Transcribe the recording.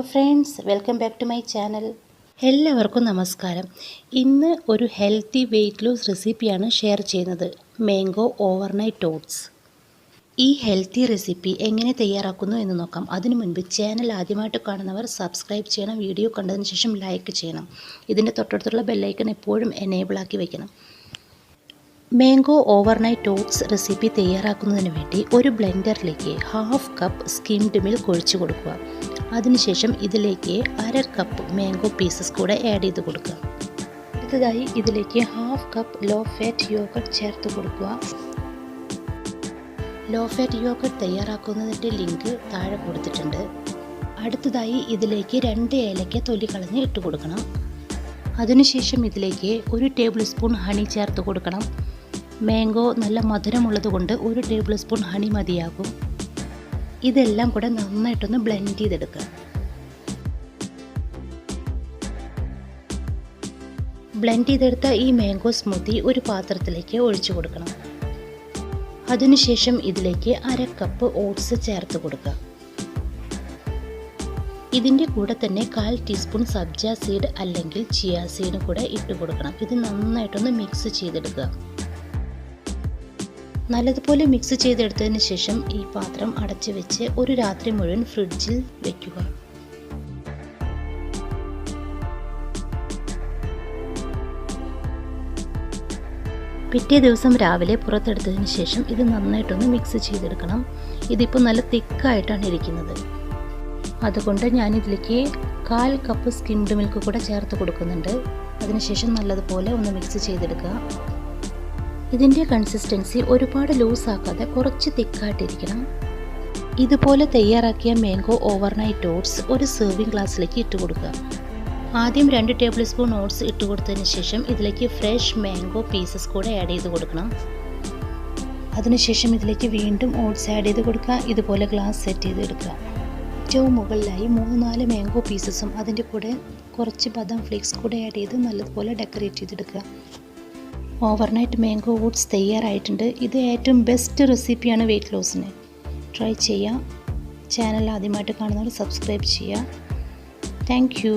Hello friends, welcome back to my channel. എല്ലാവർക്കും നമസ്കാരം. ഇന്ന് ഒരു ഹെൽത്തി വെയ്റ്റ് ലോസ് റെസിപ്പിയാണ് ഷെയർ ചെയ്യുന്നത്. Mango overnight oats. ഈ ഹെൽത്തി റെസിപ്പി എങ്ങനെ തയ്യാറാക്കുന്നു എന്ന് നോക്കാം. അതിനു മുൻപ് ചാനൽ ആദ്യമായിട്ട് കാണുന്നവർ സബ്സ്ക്രൈബ് ചെയ്യണം. വീഡിയോ കണ്ടതിന് ശേഷം ലൈക്ക് ചെയ്യണം. ഇതിൻ്റെ തൊട്ടടുത്തുള്ള ബെല്ലൈക്കൺ എപ്പോഴും എനേബിൾ ആക്കി വയ്ക്കണം. മാംഗോ ഓവർനൈറ്റ് ഓട്സ് റെസിപ്പി തയ്യാറാക്കുന്നതിന് വേണ്ടി ഒരു ബ്ലെൻഡറിലേക്ക് 1/2 കപ്പ് സ്കിംഡ് മിൽക്ക് ഒഴിച്ചു കൊടുക്കുക. അതിനുശേഷം ഇതിലേക്ക് 1/2 കപ്പ് മാംഗോ പീസസ് കൂടെ ആഡ് ചെയ്ത് കൊടുക്കുക. അടുത്തതായി ഇതിലേക്ക് 1/2 കപ്പ് ലോ ഫാറ്റ് യോഗർട്ട് ചേർത്ത് കൊടുക്കുക. ലോ ഫാറ്റ് യോഗർട്ട് തയ്യാറാക്കുന്നതിൻ്റെ ലിങ്ക് താഴെ കൊടുത്തിട്ടുണ്ട്. അടുത്തതായി ഇതിലേക്ക് 2 ഏലക്ക തൊലി കളഞ്ഞ് ഇട്ട് കൊടുക്കണം. അതിനുശേഷം ഇതിലേക്ക് 1 ടേബിൾ സ്പൂൺ ഹണി ചേർത്ത് കൊടുക്കണം. മാംഗോ നല്ല മധുരമുള്ളത് കൊണ്ട് 1 ടേബിൾ സ്പൂൺ ഹണി മതിയാകും. ഇതെല്ലാം കൂടെ നന്നായിട്ടൊന്ന് ബ്ലെൻഡ് ചെയ്തെടുക്കുക. ബ്ലെൻഡ് ചെയ്തെടുത്ത ഈ മാംഗോ സ്മൂത്തി ഒരു പാത്രത്തിലേക്ക് ഒഴിച്ചു കൊടുക്കണം. അതിനുശേഷം ഇതിലേക്ക് 1/2 കപ്പ് ഓട്സ് ചേർത്ത് കൊടുക്കുക. ഇതിൻ്റെ കൂടെ തന്നെ 1/4 ടീസ്പൂൺ സബ്ജ സീഡ് അല്ലെങ്കിൽ ചിയ സീഡ് കൂടെ ഇട്ട് കൊടുക്കണം. ഇത് നന്നായിട്ടൊന്ന് മിക്സ് ചെയ്തെടുക്കുക. നല്ലതുപോലെ മിക്സ് ചെയ്തെടുത്തതിന് ശേഷം ഈ പാത്രം അടച്ചു വെച്ച് ഒരു രാത്രി മുഴുവൻ ഫ്രിഡ്ജിൽ വയ്ക്കുക. പിറ്റേ ദിവസം രാവിലെ പുറത്തെടുത്തതിന് ശേഷം ഇത് നന്നായിട്ടൊന്ന് മിക്സ് ചെയ്തെടുക്കണം. ഇതിപ്പോൾ നല്ല തിക്കായിട്ടാണ് ഇരിക്കുന്നത്. അതുകൊണ്ട് ഞാനിതിലേക്ക് 1/4 കപ്പ് സ്കിംഡ് മിൽക്ക് കൂടെ ചേർത്ത് കൊടുക്കുന്നുണ്ട്. അതിനുശേഷം നല്ലതുപോലെ ഒന്ന് മിക്സ് ചെയ്തെടുക്കുക. ഇതിൻ്റെ കൺസിസ്റ്റൻസി ഒരുപാട് ലൂസ് ആക്കാതെ കുറച്ച് തിക്കായിട്ടിരിക്കണം. ഇതുപോലെ തയ്യാറാക്കിയ മാംഗോ ഓവർനൈറ്റ് ഓട്സ് ഒരു സെർവിങ് ഗ്ലാസ്സിലേക്ക് ഇട്ട് കൊടുക്കുക. ആദ്യം 2 ടേബിൾ സ്പൂൺ ഓട്സ് ഇട്ട് കൊടുത്തതിന് ശേഷം ഇതിലേക്ക് ഫ്രഷ് മാംഗോ പീസസ് കൂടെ ആഡ് ചെയ്ത് കൊടുക്കണം. അതിനുശേഷം ഇതിലേക്ക് വീണ്ടും ഓട്സ് ആഡ് ചെയ്ത് കൊടുക്കുക. ഇതുപോലെ ഗ്ലാസ് സെറ്റ് ചെയ്തെടുക്കുക. ഏറ്റവും മുകളിലായി 3-4 മാംഗോ പീസസും അതിൻ്റെ കൂടെ കുറച്ച് ബദാം ഫ്ലേക്സ് കൂടെ ആഡ് ചെയ്ത് നല്ലതുപോലെ ഡെക്കറേറ്റ് ചെയ്തെടുക്കുക. ഓവർനൈറ്റ് മാംഗോ ഓട്സ് തയ്യാറായിട്ടുണ്ട്. ഇത് ഏറ്റവും ബെസ്റ്റ് റെസിപ്പിയാണ് വെയ്റ്റ് ലോസിന്. ട്രൈ ചെയ്യുക. ചാനൽ ആദ്യമായിട്ട് കാണുന്നവർ സബ്സ്ക്രൈബ് ചെയ്യുക. Thank you.